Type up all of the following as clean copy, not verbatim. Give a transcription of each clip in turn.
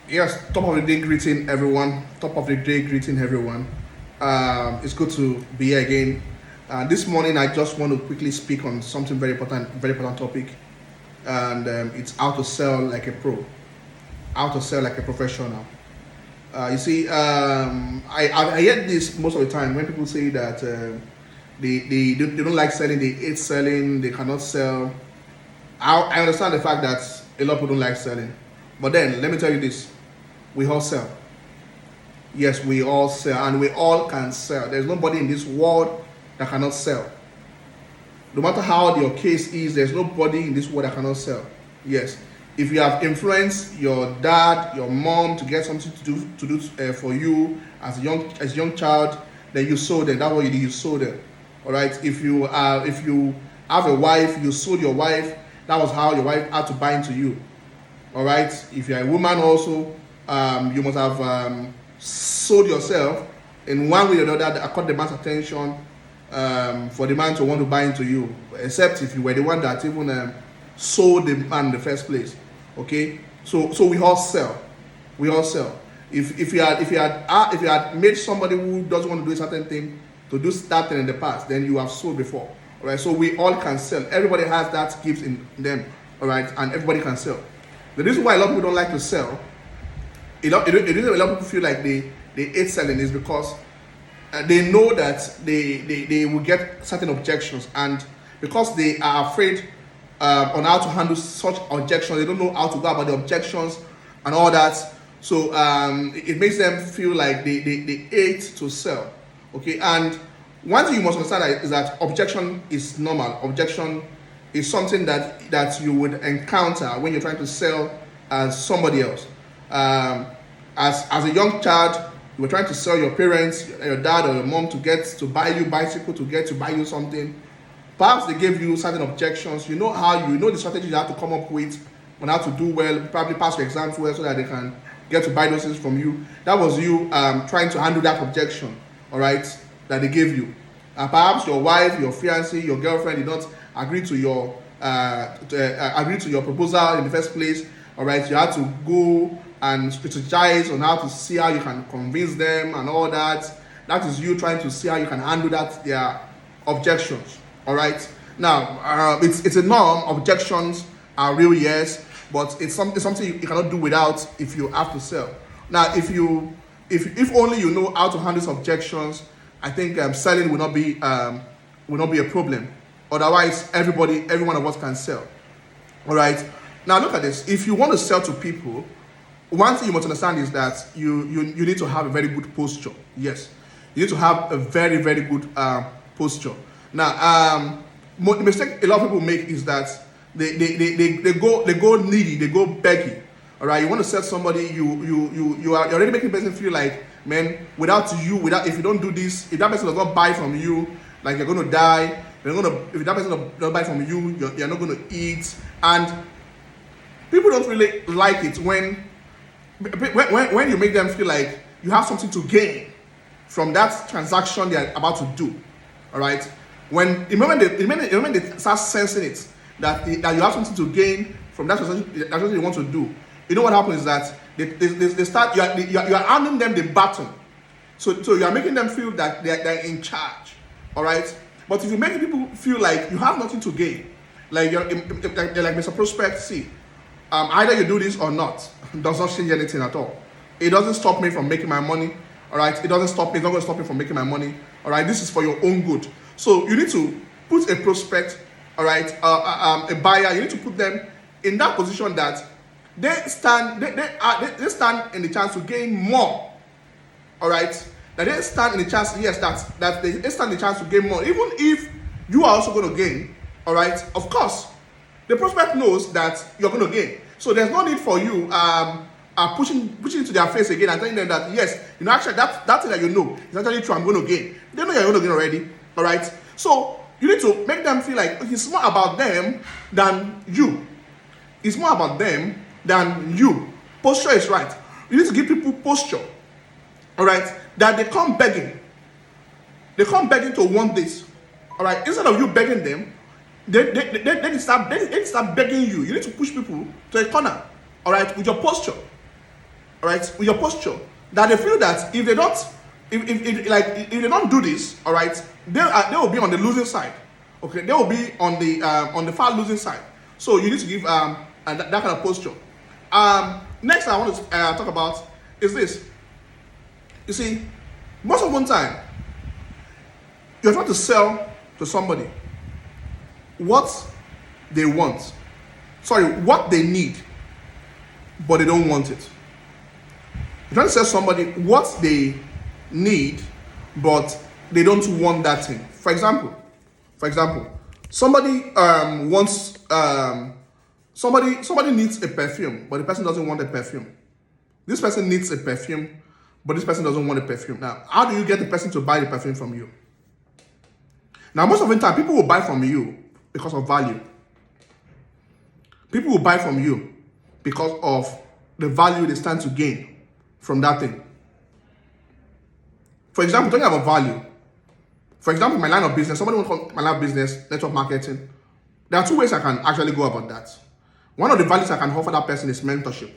Yes, top of the day greeting everyone. Top of the day greeting everyone. It's good to be here again. This morning, I just want to quickly speak on something very important topic, and it's how to sell like a pro, how to sell like a professional. You see, I hear this most of the time when people say that they don't like selling, they hate selling, they cannot sell. I understand the fact that a lot of people don't like selling, but then let me tell you this: we all sell. Yes, we all sell, and we all can sell. There's nobody in this world that cannot sell. No matter how your case is, there's nobody in this world that cannot sell. Yes, if you have influenced your dad, your mom to get something to do for you as a young child, then you sold them. That's what you did. You sold them. All right. If you have a wife, you sold your wife. That was how your wife had to buy into you. All right. If you're a woman also, you must have sold yourself in one way or another that caught the man's attention, for the man to want to buy into you, except if you were the one that even sold the man in the first place. Okay, so we all sell. We all sell. If you had made somebody who doesn't want to do a certain thing to do that thing in the past, then you have sold before. All right, so we all can sell. Everybody has that gift in them. All right, and everybody can sell. The reason why a lot of people don't like to sell, the reason a lot of people feel like they hate selling is because they know that they will get certain objections, and because they are afraid on how to handle such objections, they don't know how to go about the objections and all that. So it makes them feel like they hate to sell. Okay, and one thing you must understand is that objection is normal. Objection is something that you would encounter when you're trying to sell as somebody else. As a young child, you were trying to sell your parents, your dad or your mom to buy you bicycle, to buy you something. Perhaps they gave you certain objections. You know the strategy you have to come up with on how to do well, probably pass your exams well so that they can get to buy those things from you. That was you trying to handle that objection, all right, that they gave you. Perhaps your wife, your fiancé, your girlfriend did not agree to your proposal in the first place. All right, you had to go and strategize on how to see how you can convince them and all that. That is you trying to see how you can handle their objections. All right. Now, it's a norm. Objections are real, yes, but it's something you cannot do without if you have to sell. Now, if only you know how to handle objections, I think selling will not be a problem. Otherwise, every one of us can sell. All right. Now look at this. If you want to sell to people, one thing you must understand is that you need to have a very good posture. Yes, you need to have a very good posture. Now, the mistake a lot of people make is that they go needy, they go begging. All right, you want to sell somebody, you're already making the person feel like, man, if you don't do this, if that person does not buy from you, like you're going to die. If that person does not buy from you, you're not going to eat. And people don't really like it when you make them feel like you have something to gain from that transaction they're about to do. All right. The moment they start sensing it, that you have something to gain from that transaction you want to do, you know what happens is that they start. You are handing them the baton, so you are making them feel that they're in charge. All right. But if you make people feel like you have nothing to gain, like they're like Mr. Prospect, see, either you do this or not, does not change anything at all. It doesn't stop me from making my money. All right. It doesn't stop me. It's not going to stop me from making my money. All right. This is for your own good. So you need to put a prospect, all right, a buyer. You need to put them in that position that they stand in the chance to gain more. All right. That they stand in the chance, yes, that they stand in the chance to gain more, even if you are also going to gain. All right. Of course, the prospect knows that you're going to gain. So there's no need for you pushing into their face again and telling them that, yes, actually that thing that you know is actually true, I'm going to gain. They know you're going to gain already. All right. So you need to make them feel like it's more about them than you. It's more about them than you. Posture is right. You need to give people posture. All right. That they come begging. They come begging to want this. All right. Instead of you begging them, they start begging you. You need to push people to a corner. All right. With your posture. all right, with your posture, that they feel that if they don't, if they don't do this, all right, they will be on the losing side. Okay, they will be on the far losing side. So you need to give that kind of posture. Next, I want to talk about is this. You see, most of the time, you're trying to sell to somebody what they want. Sorry, what they need, but they don't want it. You're trying to sell somebody what they need, but they don't want that thing. For example, somebody wants somebody needs a perfume, but the person doesn't want a perfume. This person needs a perfume, but this person doesn't want a perfume. Now, how do you get the person to buy the perfume from you? Now, most of the time, people will buy from you because of value. People will buy from you because of the value they stand to gain from that thing. For example, talking about value. For example, my line of business, somebody wants my line of business, network marketing. There are two ways I can actually go about that. One of the values I can offer that person is mentorship.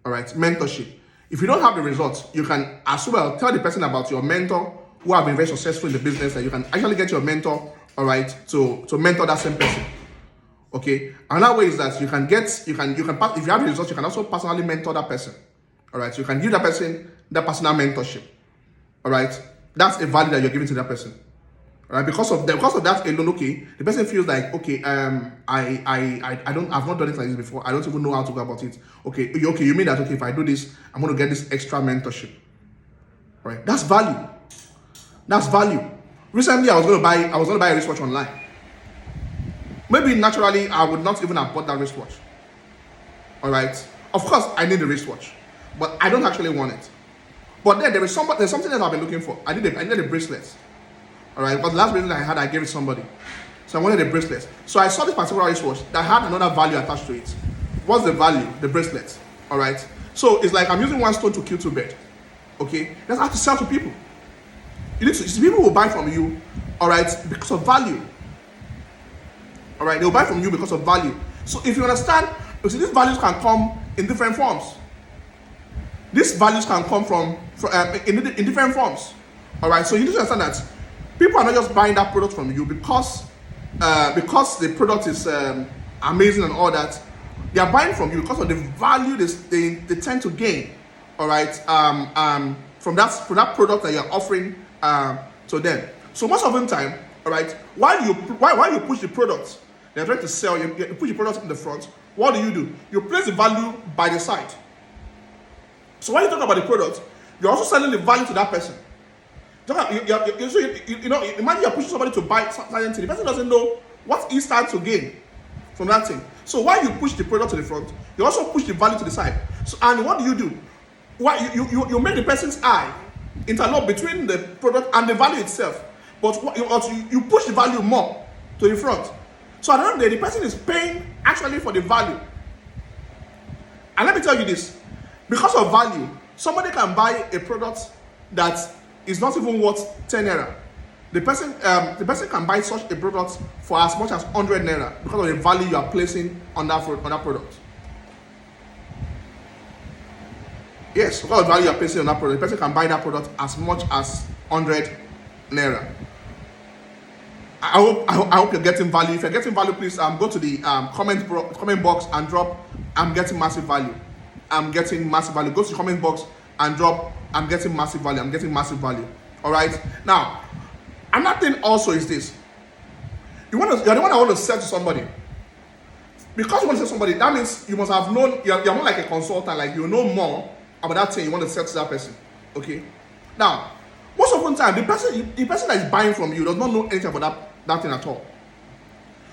All right, mentorship. If you don't have the results, you can as well tell the person about your mentor who have been very successful in the business, that you can actually get your mentor, all right, to mentor that same person. Okay. Another way is that you can if you have the results, you can also personally mentor that person. All right. So you can give that person that personal mentorship. All right. That's a value that you're giving to that person. All right. Because of that alone, okay, the person feels like, okay, I've not done it like this before. I don't even know how to go about it. Okay. You mean that, okay, if I do this, I'm going to get this extra mentorship. All right. That's value. That's value. Recently, I was going to buy a wristwatch online. Maybe naturally, I would not even have bought that wristwatch. All right. Of course, I need the wristwatch, but I don't actually want it. But then there's something else I've been looking for. I need a bracelet. All right. But the last bracelet I had, I gave it to somebody, so I wanted a bracelet. So I saw this particular wristwatch that had another value attached to it. What's the value? The bracelet. All right. So it's like I'm using one stone to kill two birds. Okay. That's how to sell to people. You need to. People will buy from you. All right, because of value. All right, they'll buy from you because of value. So if you understand, you see, these values can come in different forms. These values can come in different forms. All right, so you need to understand that people are not just buying that product from you because the product is amazing and all that. They are buying from you because of the value they tend to gain. All right, from that product that you're offering to them. So most of the time, all right, while you push the product, they're trying to sell, you put your product in the front. What do? You place the value by the side. So when you talk about the product, you're also selling the value to that person. Imagine you're pushing somebody to buy something. The person doesn't know what he stands to gain from that thing. So while you push the product to the front, you also push the value to the side. So, and what do? You make the person's eye interlock between the product and the value itself. But you push the value more to the front. So at the end of the day, the person is paying actually for the value. And let me tell you this. Because of value, somebody can buy a product that is not even worth 10 naira. The person can buy such a product for as much as 100 naira because of the value you are placing on that product. Yes, because of the value you are placing on that product, the person can buy that product as much as 100 naira. I hope you're getting value. If you're getting value, please go to the comment box and drop "I'm getting massive value." I'm getting massive value. Go to the comment box and drop "I'm getting massive value." I'm getting massive value. All right. Now, another thing also is this: you're the one I want to sell to somebody. Because you want to sell somebody, that means you must have known. You're more like a consultant. Like you know more about that thing you want to sell to that person. Okay. Now, most of the time, the person that is buying from you does not know anything about that thing at all.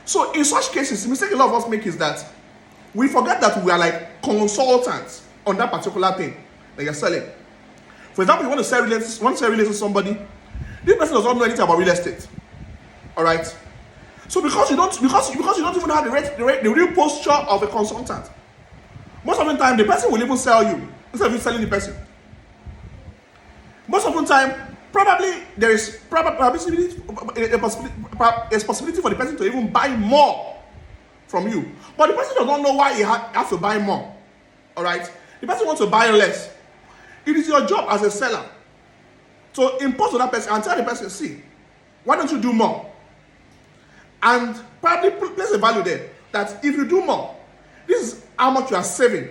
So in such cases, the mistake a lot of us make is that we forget that we are like consultants on that particular thing that you're selling. For example, you want to sell real estate to somebody, this person does not know anything about real estate. All right. So because you don't even have the real posture of a consultant, most of the time the person will even sell you instead of you selling the person. Most of the time, probably there is a possibility for the person to even buy more from you. But the person does not know why he has to buy more. All right. The person wants to buy less. It is your job as a seller to impose on that person and tell the person, see, why don't you do more? And probably place a value there that if you do more, this is how much you are saving,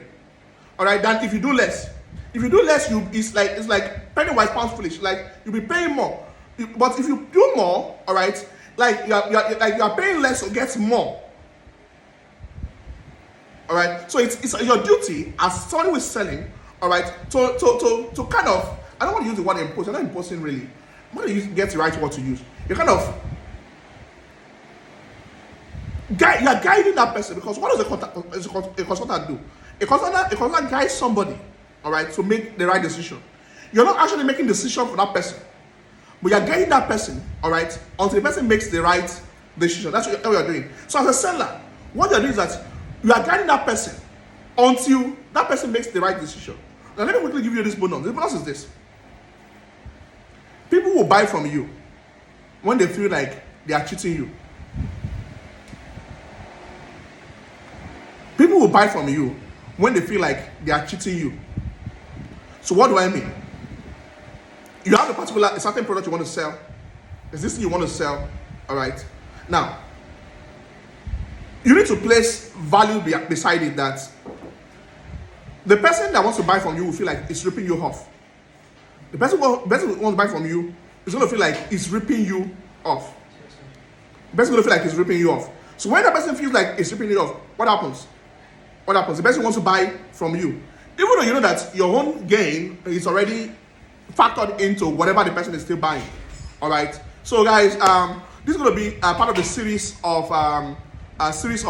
all right, than if you do less. If you do less, it's like penny wise pounds foolish. Like you'll be paying more, but if you do more, all right, like you are paying less to get more. All right, so it's your duty as someone who is selling, all right, to kind of, I don't want to use the word impose. I'm not imposing really. I'm going to get the right word to use. You're kind of you're guiding that person, because what does a consultant do? A consultant guides somebody, all right, to make the right decision. You're not actually making the decision for that person, but you're guiding that person, all right, until the person makes the right decision. That's what you're doing. So as a seller, what you're doing is that you are guiding that person until that person makes the right decision. Now let me quickly give you this bonus. The bonus is this. People will buy from you when they feel like they are cheating you. People will buy from you when they feel like they are cheating you. So what do I mean? You have a certain product you want to sell. There's this thing you want to sell, all right? Now, you need to place value beside it, that the person that wants to buy from you will feel like it's ripping you off. The person who wants to buy from you is going to feel like it's ripping you off. The person is going to feel like it's ripping you off. So when that person feels like it's ripping you off, what happens? What happens? The person wants to buy from you. Even though you know that your own gain is already factored into whatever the person is still buying. All right. So guys, this is going to be part of the series of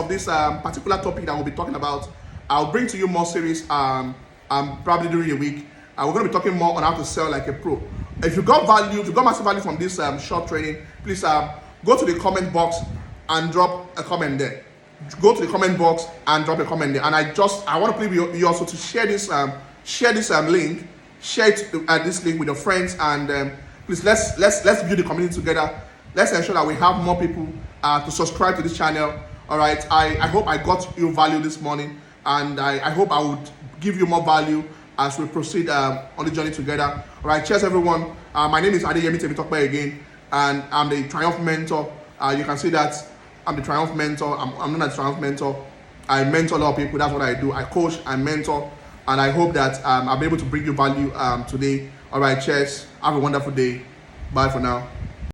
this particular topic that we'll be talking about. I'll bring to you more series probably during the week. We're going to be talking more on how to sell like a pro. If you got value, if you got massive value from this short training, please go to the comment box and drop a comment there. Go to the comment box and drop a comment there. And I want to plead with you also to share this link, share this link with your friends, and please let's build the community together. Let's ensure that we have more people to subscribe to this channel. All right. I hope I got you value this morning, and I hope I would give you more value as we proceed on the journey together. All right. Cheers, everyone. My name is Adeyemi Temitope again, and I'm the Triumph Mentor. You can see that I'm the Triumph Mentor. I'm not a Triumph Mentor. I mentor a lot of people. That's what I do. I coach, I mentor, and I hope that I'll be able to bring you value today. All right. Cheers. Have a wonderful day. Bye for now.